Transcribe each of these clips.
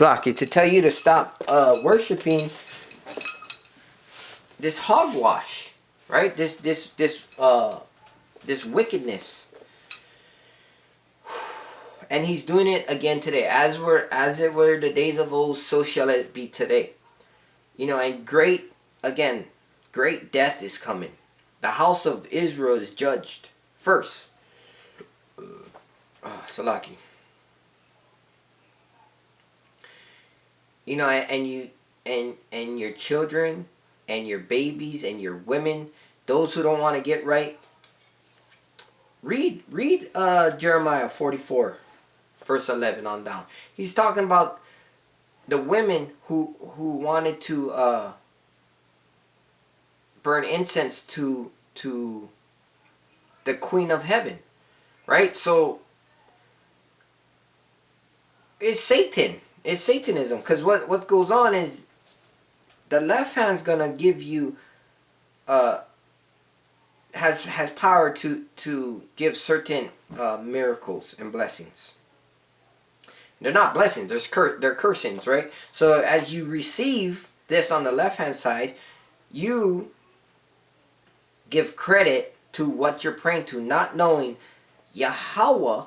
Slocky, to tell you to stop worshiping this hogwash, right? This wickedness. And he's doing it again today. As it were the days of old, so shall it be today. You know, and great death is coming. The house of Israel is judged first. Salaki. You know, and your children and your babies and your women, those who don't want to get right, read Jeremiah 44, verse 11 on down. He's talking about the women who wanted to burn incense to the Queen of Heaven, right? So it's Satan. It's Satanism, because what goes on is the left hand's gonna give you has power to give certain miracles and blessings. They're not blessings. They're cursings, right? So as you receive this on the left hand side, you give credit to what you're praying to, not knowing Yahweh,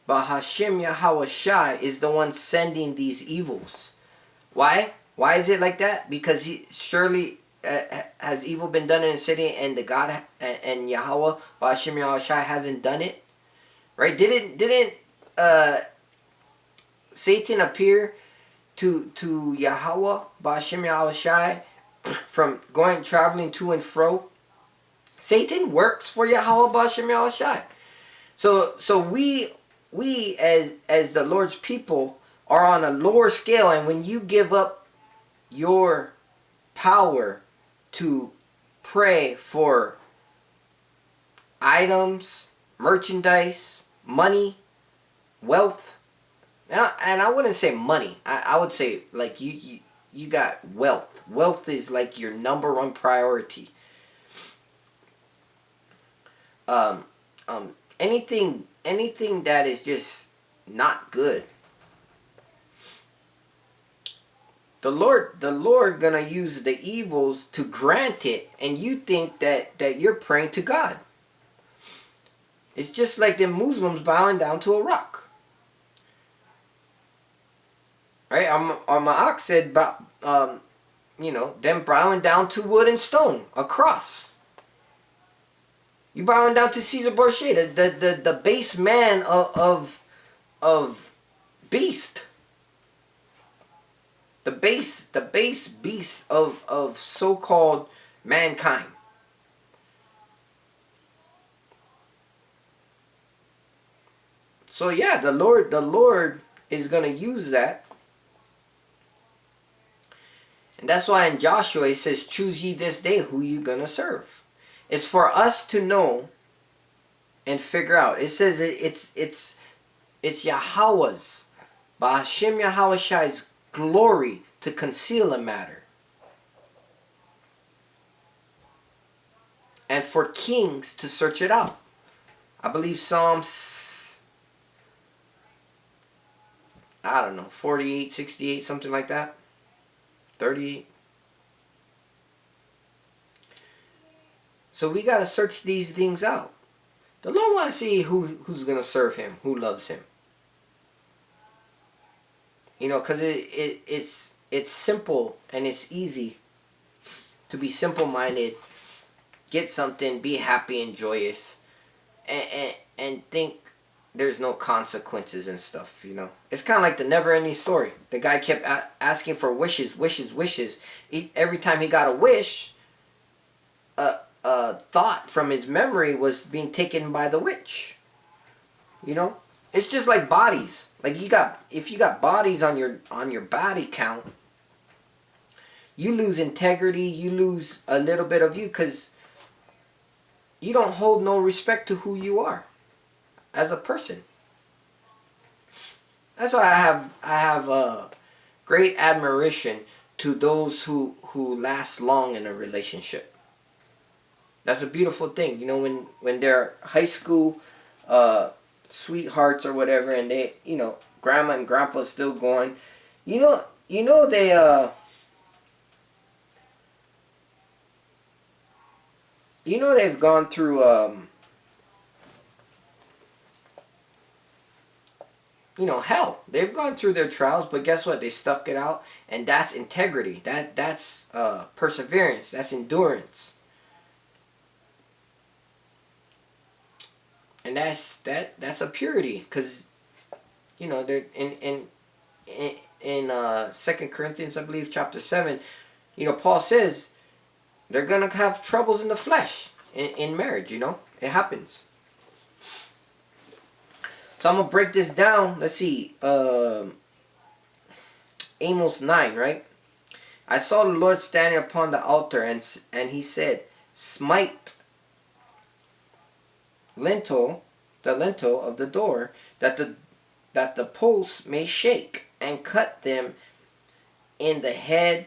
Bahashim Yahweh Shai, is the one sending these evils. Why? Why is it like that? Because he surely has evil been done in the city, and the God and Yahweh Bahashim Yahweh Shai hasn't done it, right? Didn't Satan appear to Yahweh Bahashim Yahweh Shai from traveling to and fro? Satan works for Yahweh Bahashim Yahweh Shai. So we as the Lord's people are on a lower scale, and when you give up your power to pray for items, merchandise, money, wealth, and I wouldn't say money. I would say like you got wealth. Wealth is like your number one priority. Anything that is just not good. The Lord gonna use the evils to grant it, and you think that you're praying to God. It's just like the Muslims bowing down to a rock. Right? Ma'ak said, them bowing down to wood and stone, a cross. You bowing down to Caesar Borgia, the base man of beast. The base beast of so-called mankind. So yeah, the Lord is gonna use that. And that's why in Joshua it says, choose ye this day who you gonna serve. It's for us to know and figure out. It says it's Yahweh's, Bahashim Yahweh Shai's glory to conceal a matter. And for kings to search it out. I believe Psalms, 48, 68, something like that. 38. So we got to search these things out. The Lord wants to see who's going to serve him, who loves him. You know, because it's simple and it's easy to be simple-minded, get something, be happy and joyous, and think there's no consequences and stuff, you know. It's kind of like the never-ending story. The guy kept asking for wishes. Every time he got a wish, thought from his memory was being taken by the witch. You know, it's just like bodies. Like if you got bodies on your body count, you lose integrity. You lose a little bit of you because you don't hold no respect to who you are as a person. That's why I have great admiration to those who last long in a relationship. That's a beautiful thing, you know, when they're high school sweethearts or whatever, and they, you know, grandma and grandpa's still going, they they've gone through hell. They've gone through their trials, but guess what? They stuck it out, and that's integrity. That's perseverance. That's endurance. And that's a purity, because they're in 2 Corinthians, I believe, chapter 7, Paul says they're gonna have troubles in the flesh in marriage. It happens. So I'm gonna break this down. Let's see. Amos 9, right? I saw the Lord standing upon the altar, and he said, smite the lintel of the door, that the posts may shake, and cut them in the head,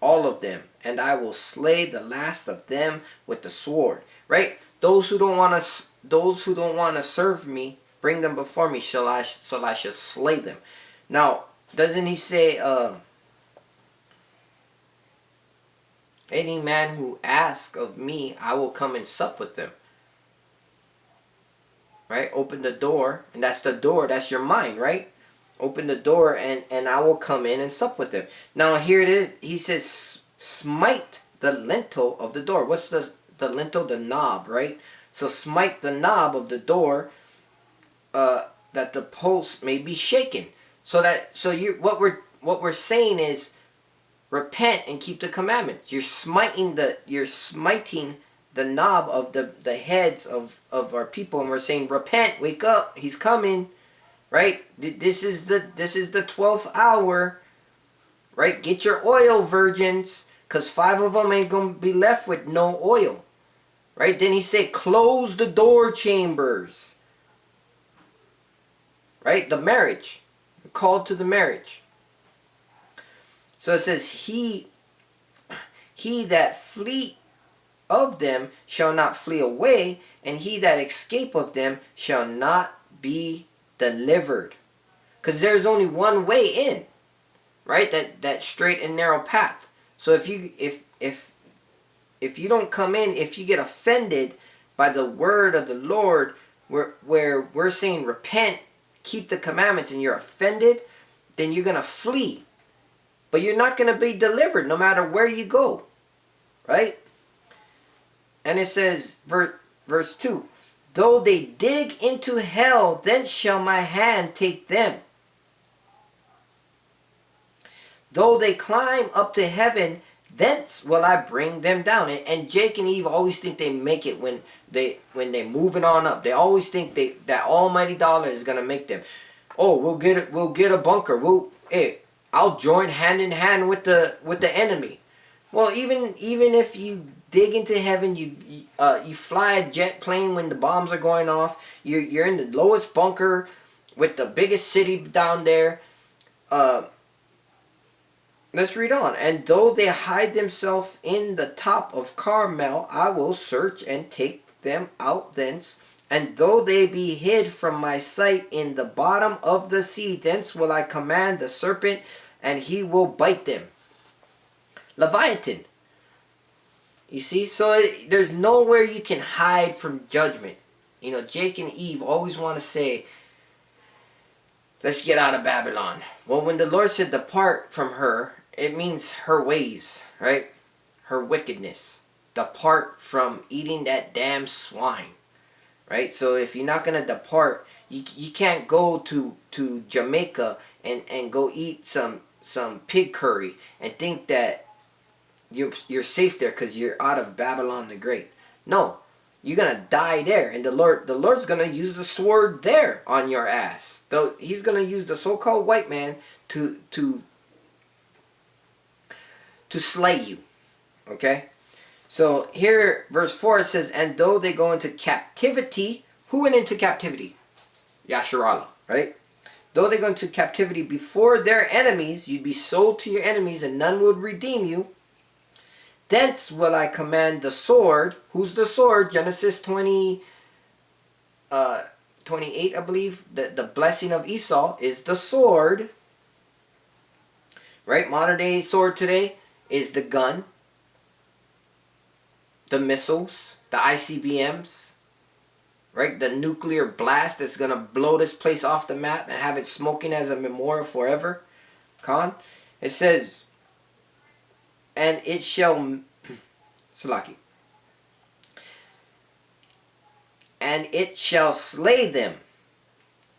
all of them, and I will slay the last of them with the sword. Right? Those who don't want to serve me, bring them before me, so I shall slay them. Now, doesn't he say, any man who asks of me, I will come and sup with them. Right? Open the door, and that's the door, that's your mind, right? Open the door, and I will come in and sup with them. Now here it is, he says, smite the lintel of the door. What's the lintel? The knob, right? So smite the knob of the door, that the post may be shaken. What we're saying is, repent and keep the commandments. You're smiting the knob of the heads of our people, and we're saying, repent, wake up, he's coming, right? This is the 12th hour, right? Get your oil, virgins, because 5 of them ain't gonna be left with no oil, right? Then he said, close the door chambers, right? The marriage, called to the marriage. So it says, he that flee of them shall not flee away, and he that escape of them shall not be delivered. Because there's only one way in, right? That straight and narrow path. So if you don't come in, if you get offended by the word of the Lord, where we're saying repent, keep the commandments, and you're offended, then you're gonna flee. But you're not gonna be delivered no matter where you go, right? And it says, verse 2, though they dig into hell, then shall my hand take them. Though they climb up to heaven, thence will I bring them down. And Jake and Eve always think they make it when they're moving on up. They always think that almighty dollar is gonna make them. Oh, we'll get a bunker. I'll join hand in hand with the enemy. Well, even if you dig into heaven, you fly a jet plane when the bombs are going off. You're in the lowest bunker with the biggest city down there. Let's read on. And though they hide themselves in the top of Carmel, I will search and take them out thence. And though they be hid from my sight in the bottom of the sea, thence will I command the serpent, and he will bite them. Leviathan. You see, so there's nowhere you can hide from judgment. Jake and Eve always want to say, let's get out of Babylon. Well, when the Lord said depart from her, it means her ways, right? Her wickedness. Depart from eating that damn swine, right? So if you're not going to depart, you can't go to Jamaica and go eat some pig curry and think that you're safe there because you're out of Babylon the Great. No, you're gonna die there, and the Lord's gonna use the sword there on your ass. Though He's gonna use the so-called white man to slay you. Okay, so here verse 4 it says, and though they go into captivity, who went into captivity? Yasharallah, right? Though they go into captivity before their enemies, you'd be sold to your enemies, and none would redeem you. Thence will I command the sword. Who's the sword? Genesis 28, I believe. The blessing of Esau is the sword. right? Modern day sword today is the gun, the missiles, the ICBMs, right? The nuclear blast that's going to blow this place off the map and have it smoking as a memorial forever. Khan. It says, and it shall, Salaki, and it shall slay them,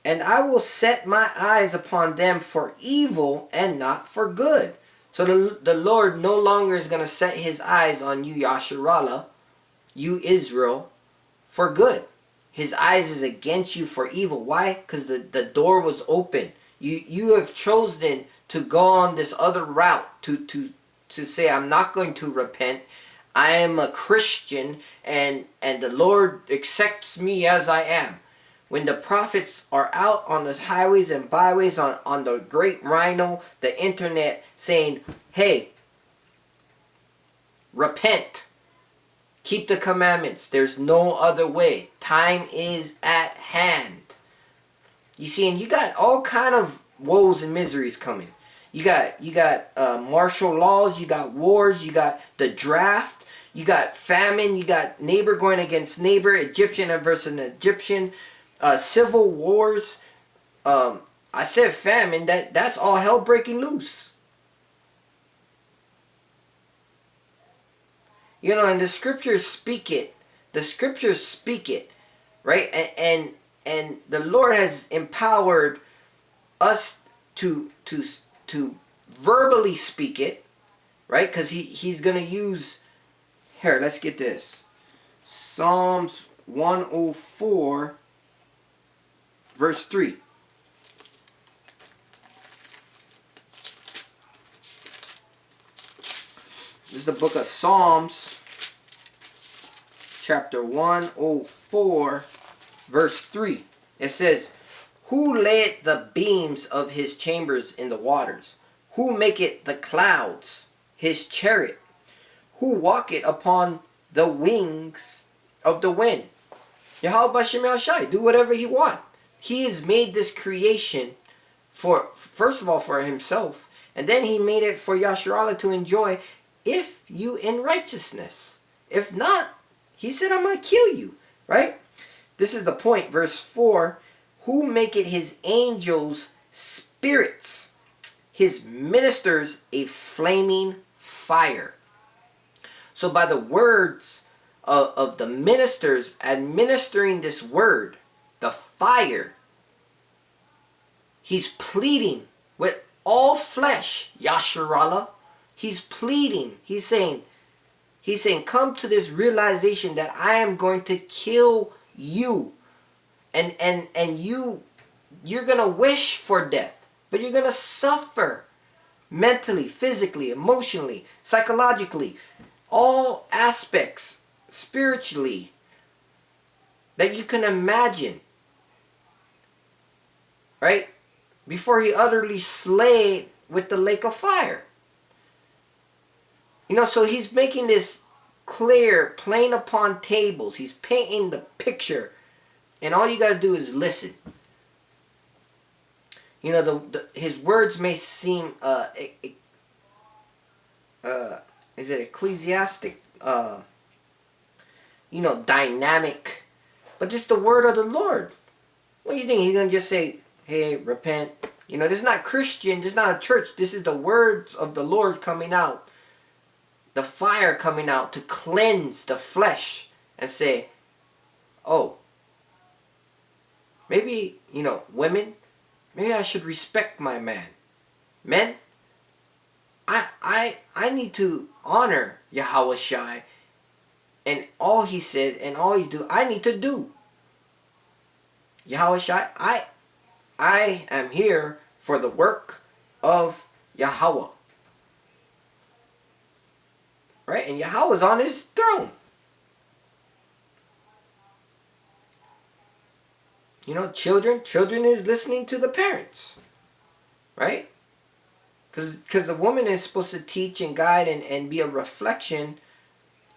and I will set my eyes upon them for evil and not for good. So the Lord no longer is going to set his eyes on you, Yasharallah, you Israel, for good. His eyes is against you for evil. Why? Because the door was open. You have chosen to go on this other route to say, I'm not going to repent. I am a Christian and the Lord accepts me as I am. When the prophets are out on the highways and byways, on the great rhino, the internet, saying, hey, repent. Keep the commandments. There's no other way. Time is at hand. You see, and you got all kind of woes and miseries coming. You got martial laws. You got wars. You got the draft. You got famine. You got neighbor going against neighbor. Egyptian versus Egyptian. Civil wars. I said famine. That's all hell breaking loose. You know, and the scriptures speak it. The scriptures speak it, right? And the Lord has empowered us to verbally speak it, right? Because he's gonna use. Here, let's get this. Psalms 104, verse 3. This is the book of Psalms, chapter 104, verse 3. It says, who layeth the beams of his chambers in the waters? Who maketh the clouds his chariot? Who walketh upon the wings of the wind? Yahweh Shem Yahshai, do whatever he wants. He has made this creation for, first of all, for himself. And then he made it for Yasharallah to enjoy, if you in righteousness. If not, he said, I'm going to kill you. Right? This is the point. Verse 4. Who maketh his angels spirits, his ministers a flaming fire. So by the words of the ministers administering this word, the fire, he's pleading with all flesh, Yasharallah. He's pleading. He's saying, come to this realization that I am going to kill you. And you're going to wish for death. But you're going to suffer mentally, physically, emotionally, psychologically. All aspects, spiritually, that you can imagine. Right? Before he utterly slayed with the lake of fire. You know, so he's making this clear, plain upon tables. He's painting the picture. And all you got to do is listen. You know, his words may seem, is it ecclesiastic? You know, dynamic. But this is the word of the Lord. What do you think? He's going to just say, hey, repent. You know, this is not Christian. This is not a church. This is the words of the Lord coming out. The fire coming out to cleanse the flesh and say, oh, maybe, you know, women, maybe I should respect my man. Men, I need to honor Yahweh Shai and all he said and all he do, I need to do. Yahweh Shai, I am here for the work of Yahweh. Right? And Yahweh's on his throne. You know, children is listening to the parents. Right? Because the woman is supposed to teach and guide and be a reflection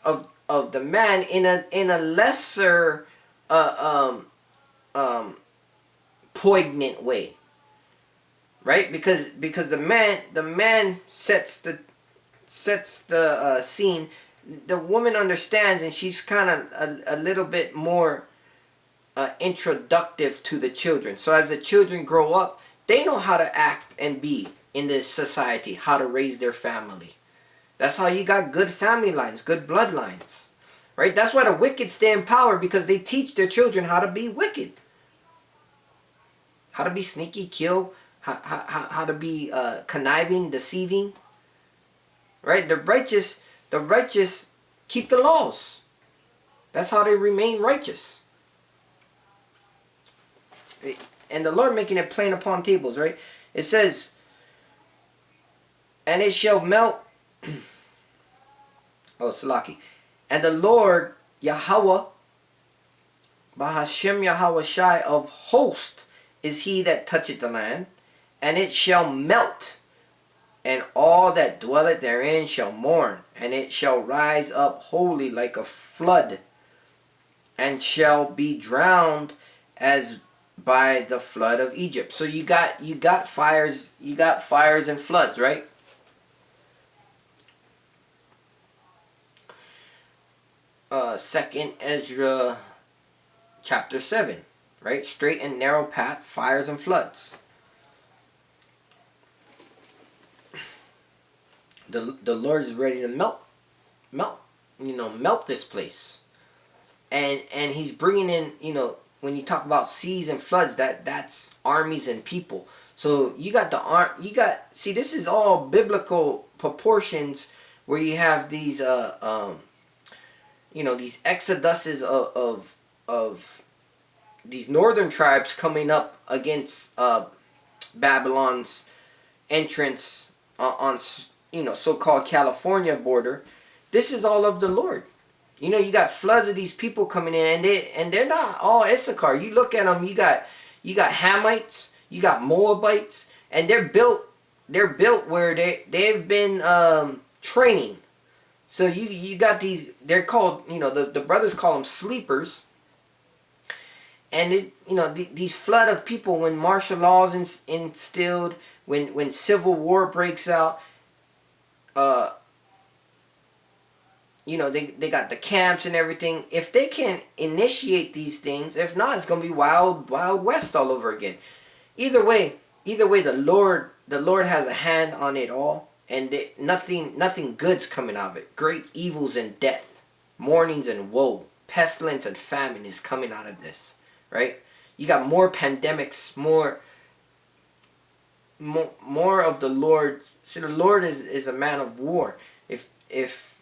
of the man in a lesser poignant way. right? Because the man sets the scene. The woman understands, and she's kind of a little bit more introductive to the children. So as the children grow up, they know how to act and be in this society, how to raise their family. That's how you got good family lines, good bloodlines, right? That's why the wicked stay in power, because they teach their children how to be wicked, how to be sneaky, kill, how to be conniving, deceiving, right? The righteous keep the laws. That's how they remain righteous. And the Lord making it plain upon tables, right? It says, and it shall melt. Oh, Salaki. And the Lord Yahweh, Bahashem Yahweh Shai of host, is he that toucheth the land, and it shall melt, and all that dwelleth therein shall mourn, and it shall rise up wholly like a flood, and shall be drowned as by the flood of Egypt. So you got fires and floods, right? Second Ezra chapter 7, right? Straight and narrow path, fires and floods. The Lord is ready to melt, melt this place. And he's bringing in, when you talk about seas and floods, that's armies and people. So you got see, this is all biblical proportions, where you have these these exoduses of these northern tribes coming up against Babylon's entrance on so-called California border. This is all of the Lord. You got floods of these people coming in, and they're not all Issachar. You look at them, you got Hamites, you got Moabites, and they're built where they've been training. So you got these, they're called, the brothers call them sleepers. And these flood of people, when martial law is instilled, when civil war breaks out, they got the camps and everything. If they can initiate these things, if not, it's gonna be wild west all over again. Either way, the Lord has a hand on it all, and nothing good's coming out of it. Great evils and death, mournings and woe, pestilence and famine is coming out of this, right? You got more pandemics, more of the Lord. See, the Lord is a man of war. If